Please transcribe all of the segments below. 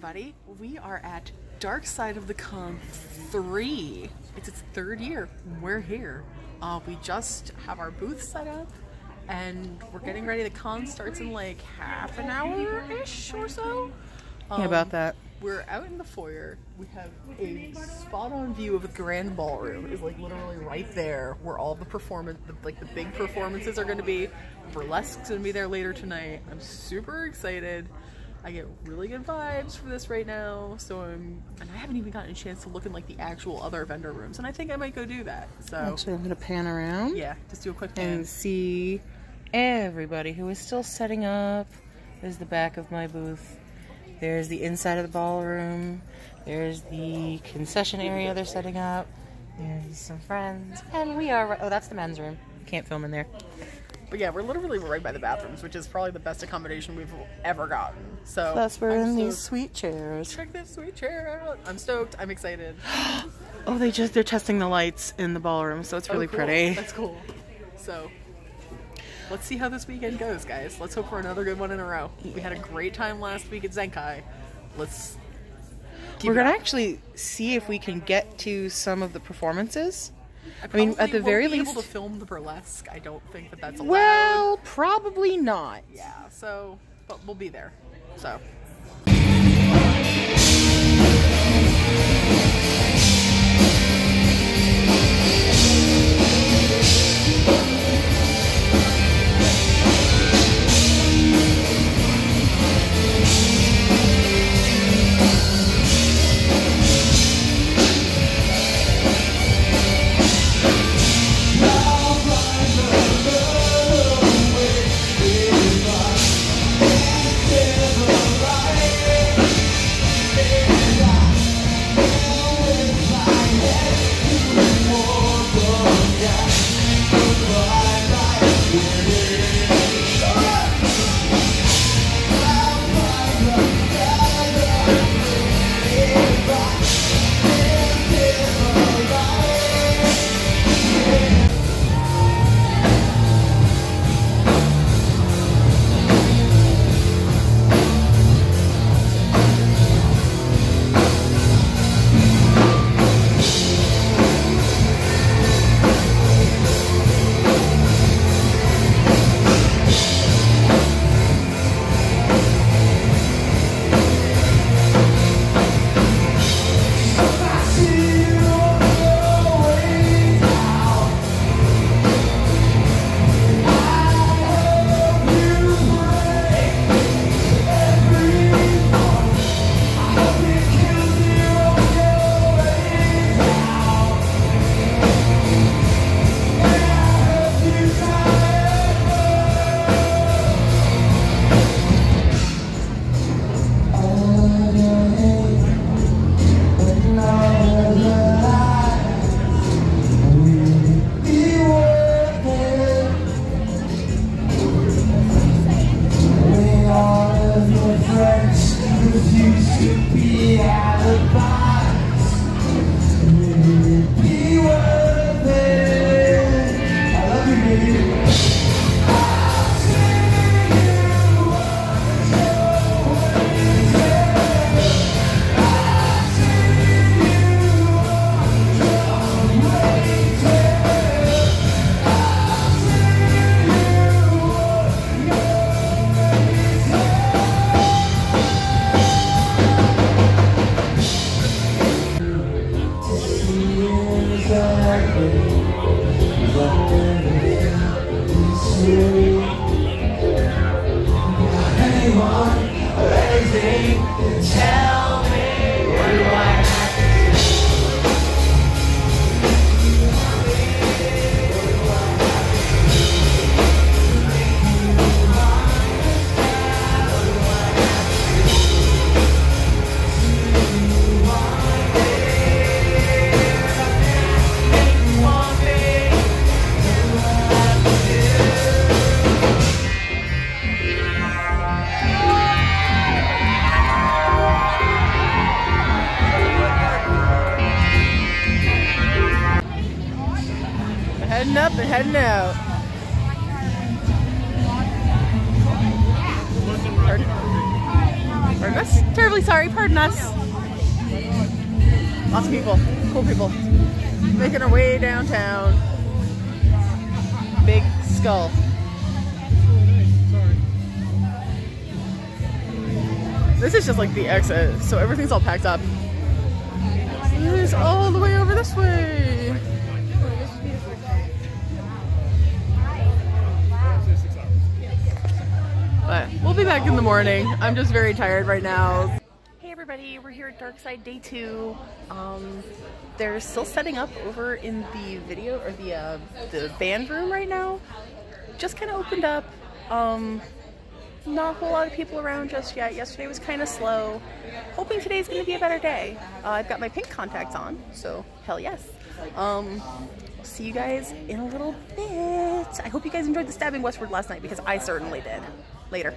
everybody. We are at Dark Side of the Con 3. It's its third year. We're here. We just have our booth set up and we're getting ready. The con starts in like half an hour-ish or so. Yeah, about that. We're out in the foyer. We have a spot-on view of the grand ballroom. It's like literally right there where all the the big performances are going to be. Burlesque's going to be there later tonight. I'm super excited. I get really good vibes for this right now. So and I haven't even gotten a chance to look in like the actual other vendor rooms, and I think I might go do that. So actually, I'm going to pan around. Yeah, just do a quick pan and see everybody who is still setting up. There's the back of my booth. There's the inside of the ballroom. There's the concession area they're setting up. There's some friends. And we are... Oh, that's the men's room. Can't film in there. But yeah, we're literally right by the bathrooms, which is probably the best accommodation we've ever gotten. So plus we're in these sweet chairs. Check this sweet chair out. I'm stoked. I'm excited. Oh, they're testing the lights in the ballroom, so it's really cool. pretty. That's cool. So... let's see how this weekend goes, guys. Let's hope for another good one in a row. We had a great time last week at Zenkai. We're gonna actually see if we can get to some of the performances. I mean, at the very least, able to film the burlesque. I don't think that's allowed. Well, probably not. Yeah. So, but we'll be there. So. Heading up and heading out. Pardon us. Terribly sorry, pardon us. Lots of people, cool people, making our way downtown. Big skull. This is just like the exit, so everything's all packed up. It's all the way over this way. But we'll be back in the morning. I'm just very tired right now. Hey everybody, we're here at Darkside Day 2. They're still setting up over in the video or the band room right now. Just kind of opened up. Not a whole lot of people around just yet. Yesterday was kind of slow. Hoping today's going to be a better day. I've got my pink contacts on, so hell yes. I'll see you guys in a little bit. I hope you guys enjoyed the stabbing westward last night because I certainly did. Later.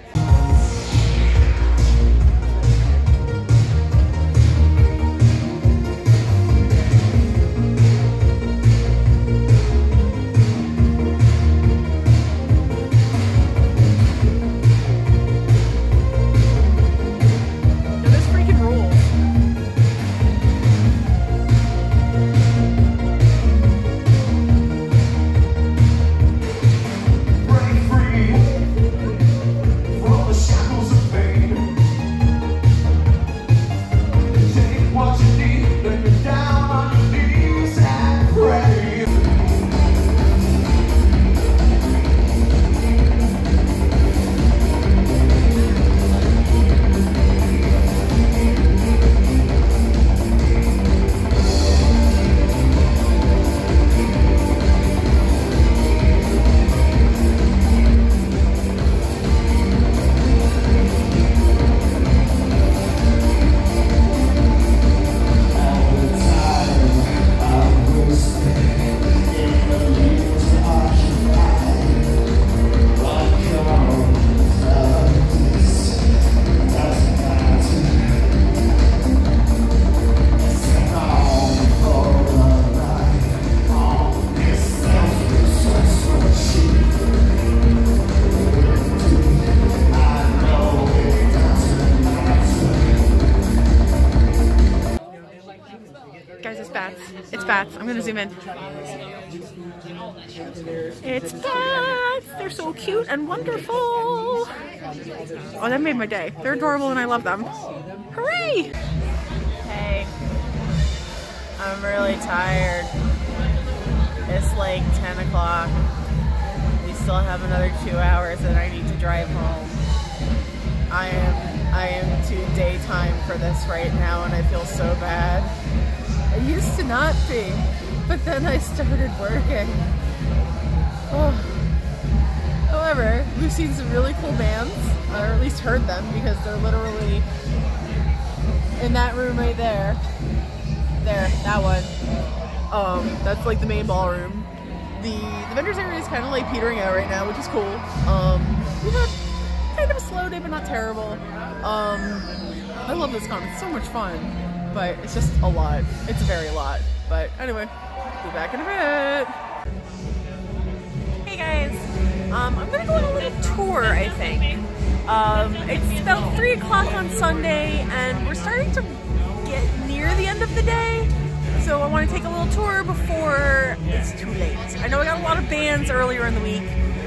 It's bats. I'm gonna zoom in. It's bats! They're so cute and wonderful! Oh, that made my day. They're adorable and I love them. Hooray! Hey, I'm really tired. It's like 10 o'clock. We still have another 2 hours and I need to drive home. I am too daytime for this right now and I feel so bad. I used to not be, but then I started working. Oh. However, we've seen some really cool bands, or at least heard them, because they're literally in that room right there. There, that one. That's like the main ballroom. The vendors area is kind of like petering out right now, which is cool. We've had kind of a slow day, but not terrible. I love this con, it's so much fun. But it's just a lot. It's a very lot. But anyway, be back in a bit. Hey guys, I'm gonna go on a little tour, I think. It's about 3 o'clock on Sunday and we're starting to get near the end of the day. So I want to take a little tour before it's too late. I know I got a lot of bands earlier in the week,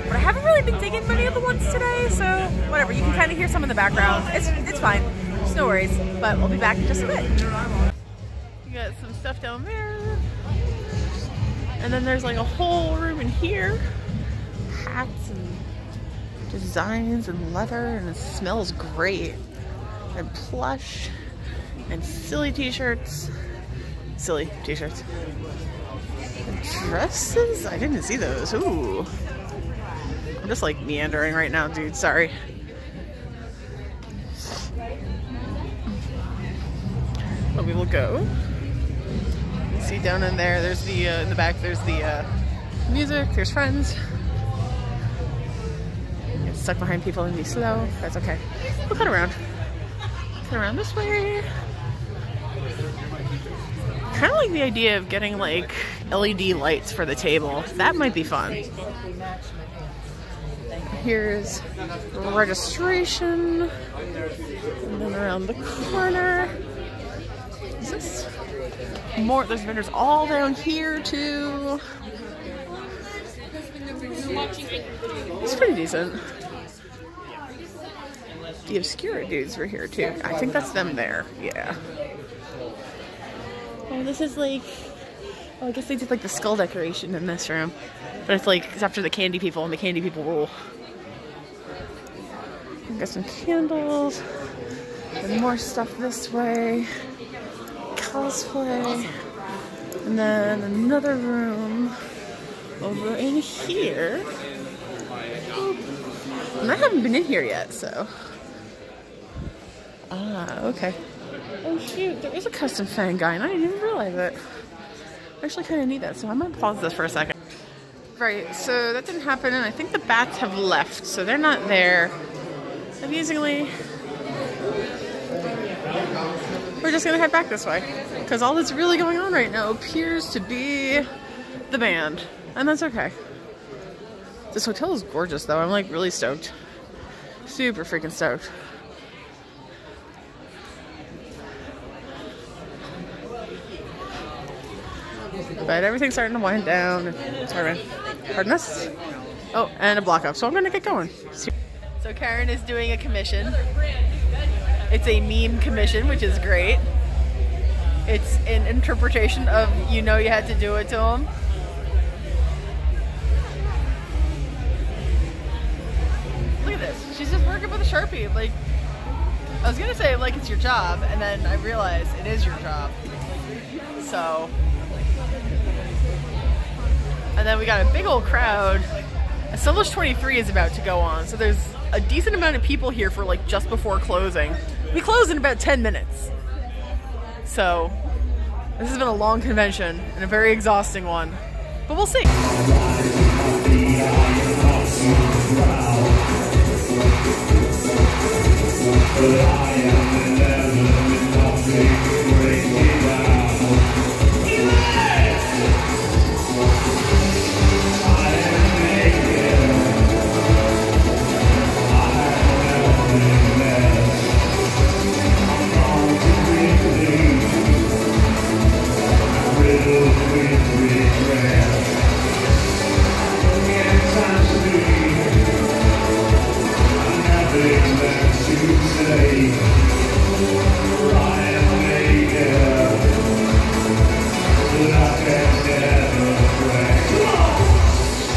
but I haven't really been digging many of the ones today, so whatever. You can kind of hear some in the background. It's fine. No worries, but we'll be back in just a bit. You got some stuff down there. And then there's like a whole room in here. Hats and designs and leather, and it smells great. And plush and silly t-shirts. Silly t-shirts. And dresses? I didn't see those. Ooh. I'm just like meandering right now, dude. Sorry. But we will go. You see down in there, there's the, in the back, there's the music, there's friends. Get stuck behind people and be slow. That's okay. We'll cut around. Cut around this way. Kind of like the idea of getting like LED lights for the table. That might be fun. here's registration. And then around the corner. Is this more? There's vendors all down here too. It's pretty decent. The Obscura dudes were here too. I think that's them there. Yeah. Oh, this is like... Oh, I guess they did like the skull decoration in this room. But it's like, it's after the candy people, and the candy people rule. Got some candles. And more stuff this way. Cosplay. And then another room over in here. And I haven't been in here yet, so. Ah, okay. Oh shoot, there is a custom fan guy, and I didn't even realize it. I actually kind of need that, so I'm gonna pause this for a second. Right, so that didn't happen, and I think the bats have left, so they're not there. Amusingly, we're just gonna head back this way, because all that's really going on right now appears to be the band, and that's okay. This hotel is gorgeous, though. I'm like really stoked. Super freaking stoked. But everything's starting to wind down. Sorry, pardon us. Oh, and a block up. So I'm gonna get going. So Karen is doing a commission. It's a meme commission, which is great. It's an interpretation of "you know you had to do it to him." Look at this. She's just working with a Sharpie. Like, I was gonna say like it's your job, and then I realized it is your job. So. And then we got a big old crowd. Assemblage 23 is about to go on, so there's a decent amount of people here for like just before closing. We close in about 10 minutes. So this has been a long convention and a very exhausting one, but we'll see.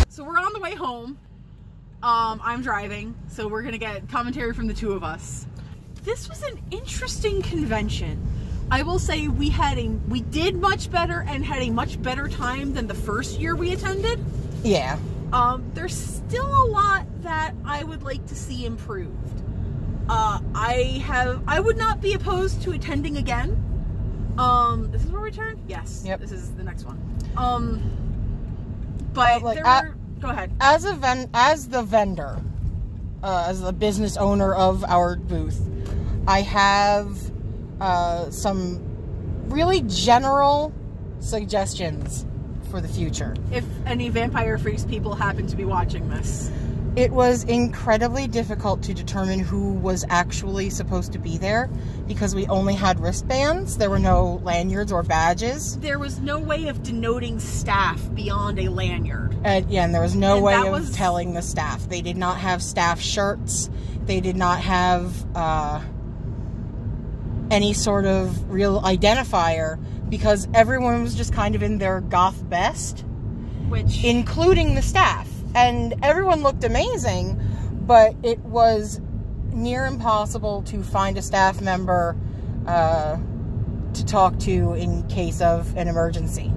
So we're on the way home. I'm driving, so we're gonna get commentary from the two of us. This was an interesting convention. I will say we did much better and had a much better time than the first year we attended. Yeah. There's still a lot that I would like to see improved. I would not be opposed to attending again. This is where we turn? Yes. Yep. This is the next one. But like, go ahead. As the vendor, as the business owner of our booth, I have some really general suggestions for the future. If any Vampire Freaks people happen to be watching this. It was incredibly difficult to determine who was actually supposed to be there because we only had wristbands. There were no lanyards or badges. There was no way of denoting staff beyond a lanyard. And there was no way of telling the staff. They did not have staff shirts. They did not have any sort of real identifier because everyone was just kind of in their goth best, including the staff. And everyone looked amazing, but it was near impossible to find a staff member to talk to in case of an emergency.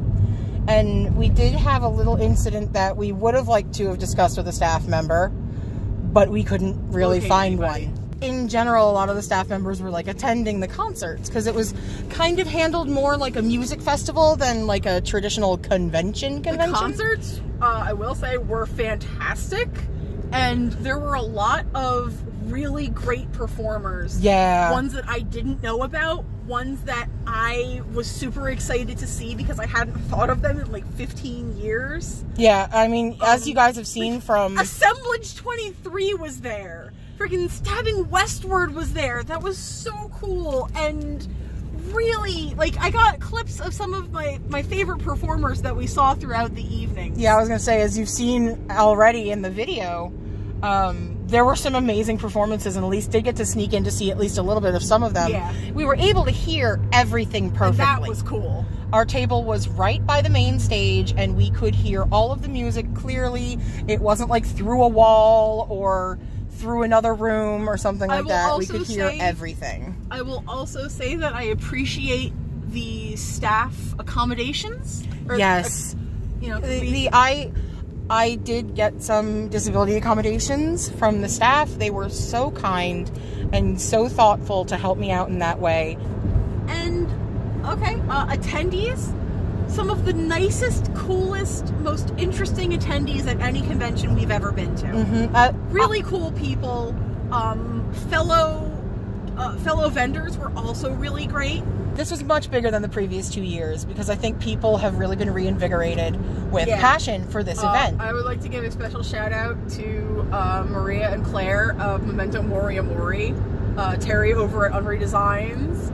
And we did have a little incident that we would have liked to have discussed with a staff member, but we couldn't really find one. In general, a lot of the staff members were like attending the concerts because it was kind of handled more like a music festival than like a traditional convention. The concerts, I will say, were fantastic, and there were a lot of really great performers. Yeah. Ones that I didn't know about ones that I was super excited to see because I hadn't thought of them in like 15 years. Yeah, I mean, as you guys have seen like, from... Assemblage 23 was there. Freaking Stabbing Westward was there. That was so cool. And really, like, I got clips of some of my favorite performers that we saw throughout the evening. Yeah, I was going to say, as you've seen already in the video, there were some amazing performances, and Elyse did get to sneak in to see at least a little bit of some of them. Yeah. We were able to hear everything perfectly. And that was cool. Our table was right by the main stage, and we could hear all of the music clearly. It wasn't like through a wall or through another room or something like that. We could hear everything. I will also say that I appreciate the staff accommodations. Yes. You know, I did get some disability accommodations from the staff. They were so kind and so thoughtful to help me out in that way. And, okay, attendees, some of the nicest, coolest, most interesting attendees at any convention we've ever been to. Really cool people. Fellow vendors were also really great. This was much bigger than the previous 2 years because I think people have really been reinvigorated with passion for this event. I would like to give a special shout out to Maria and Claire of Memento Mori Mori, Terry over at Unre Designs,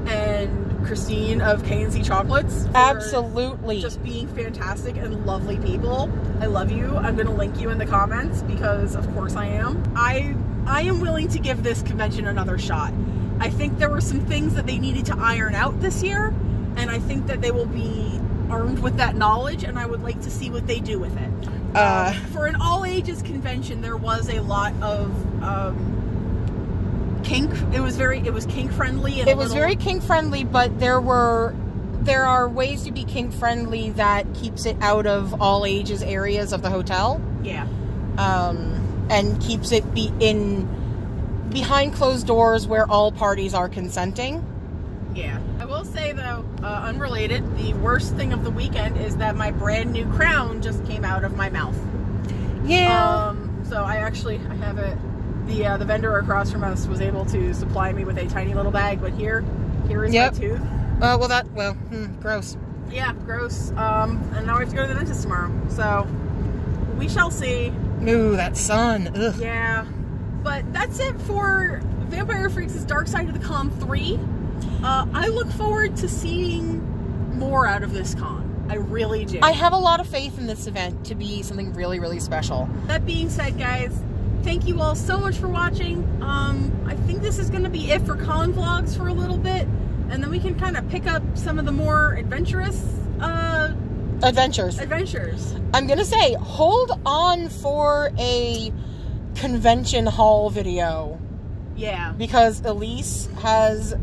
and Christine of K&C Chocolates. Absolutely. Just being fantastic and lovely people. I love you. I'm going to link you in the comments because of course I am. I am willing to give this convention another shot. I think there were some things that they needed to iron out this year, and I think that they will be armed with that knowledge, and I would like to see what they do with it. For an all-ages convention, there was a lot of kink. It was kink-friendly. It was very kink-friendly, but there are ways to be kink-friendly that keeps it out of all-ages areas of the hotel. Yeah. And keeps it behind closed doors where all parties are consenting. Yeah. I will say though, unrelated, the worst thing of the weekend is that my brand new crown just came out of my mouth. Yeah. So I have it. The vendor across from us was able to supply me with a tiny little bag, but here is my tooth. Gross. Yeah, gross. And now I have to go to the dentist tomorrow. So we shall see. Ooh, that sun. Ugh. Yeah. But that's it for Vampire Freaks' Dark Side of the Con 3. I look forward to seeing more out of this con. I really do. I have a lot of faith in this event to be something really, really special. That being said, guys, thank you all so much for watching. I think this is going to be it for con vlogs for a little bit, and then we can kind of pick up some of the more adventurous adventures. I'm going to say, hold on for a convention hall video. Yeah. Because Elyse has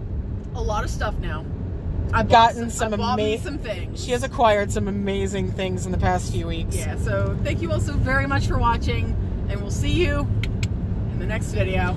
a lot of stuff now. I've gotten some things. She has acquired some amazing things in the past few weeks. Yeah, so thank you all so very much for watching, and we'll see you in the next video.